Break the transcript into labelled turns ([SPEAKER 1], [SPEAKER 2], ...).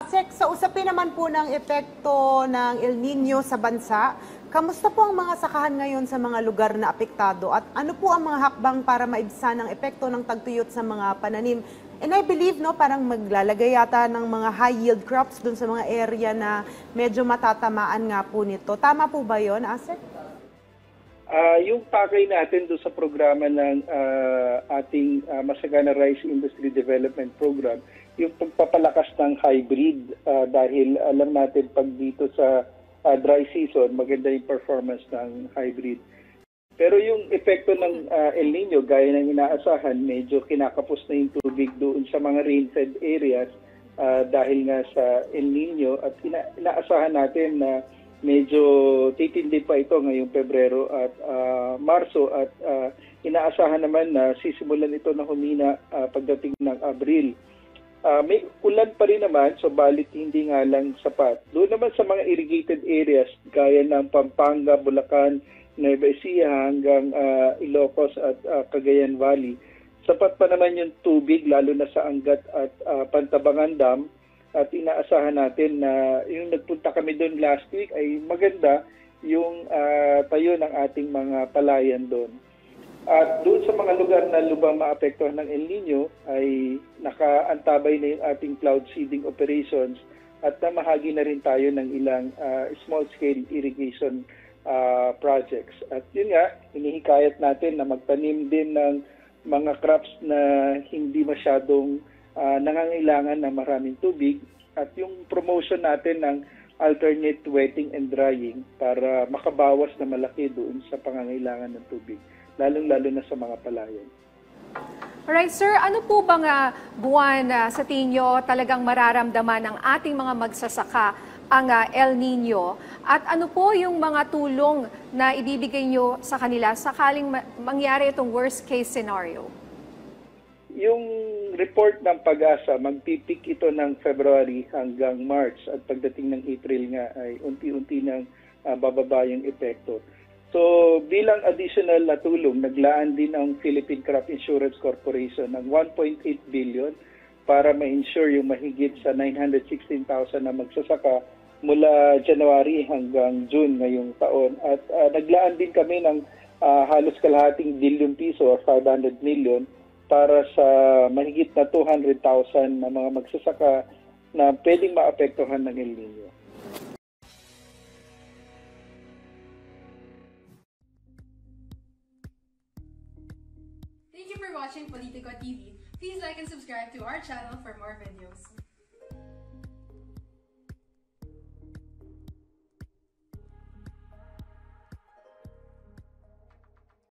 [SPEAKER 1] Sek, sa usapin naman po ng epekto ng El Nino sa bansa, kamusta po ang mga sakahan ngayon sa mga lugar na apektado at ano po ang mga hakbang para maibsan ang epekto ng tagtuyot sa mga pananim? And I believe, no, parang maglalagay yata ng mga high yield crops dun sa mga area na medyo matatamaan nga po nito. Tama po ba yun, Asek?
[SPEAKER 2] Yung pakay natin doon sa programa ng ating Masagana Rice Industry Development Program, yung pagpapalakas ng hybrid dahil alam natin pag dito sa dry season, maganda yung performance ng hybrid. Pero yung epekto ng El Nino, gaya ng inaasahan, medyo kinakapos na yung tubig doon sa mga rain-fed areas dahil nga sa El Nino at inaasahan natin na medyo titindi pa ito ngayong Pebrero at Marso at inaasahan naman na sisimulan ito na humina pagdating ng Abril. May ulan pa rin naman, so balit hindi nga lang sapat. Doon naman sa mga irrigated areas gaya ng Pampanga, Bulacan, Nueva Ecija hanggang Ilocos at Cagayan Valley, sapat pa naman yung tubig lalo na sa Angat at Pantabangan Dam. At inaasahan natin na yung nagpunta kami doon last week ay maganda yung tayo ng ating mga palayan doon. At doon sa mga lugar na lubang maapektuhan ng El Nino ay nakaantabay na yung ating cloud seeding operations at namahagi na rin tayo ng ilang small-scale irrigation projects. At yun nga, hinihikayat natin na magtanim din ng mga crops na hindi masyadong nangangailangan ng maraming tubig at yung promotion natin ng alternate wetting and drying para makabawas na malaki doon sa pangangailangan ng tubig, lalong-lalo na sa mga palayan.
[SPEAKER 3] Alright, sir, ano po bang buwan sa tingin talagang mararamdaman ng ating mga magsasaka ang El Nino? At ano po yung mga tulong na ibibigay nyo sa kanila sakaling mangyari itong worst case scenario?
[SPEAKER 2] Yung report ng Pag-asa, magpipik ito ng February hanggang March at pagdating ng April nga ay unti-unti nang bababa yung epekto. So bilang additional na tulong, naglaan din ang Philippine Crop Insurance Corporation ng 1.8 billion para ma-insure yung mahigit sa 916,000 na magsasaka mula January hanggang June ngayong taon. At naglaan din kami ng halos kalahating billion piso or 500 million para sa mahigit na 200,000 na mga magsasaka na pwedeng maapektuhan ng El Nino.
[SPEAKER 4] Thank you for watching Politico TV. Please like and subscribe to our channel for more videos.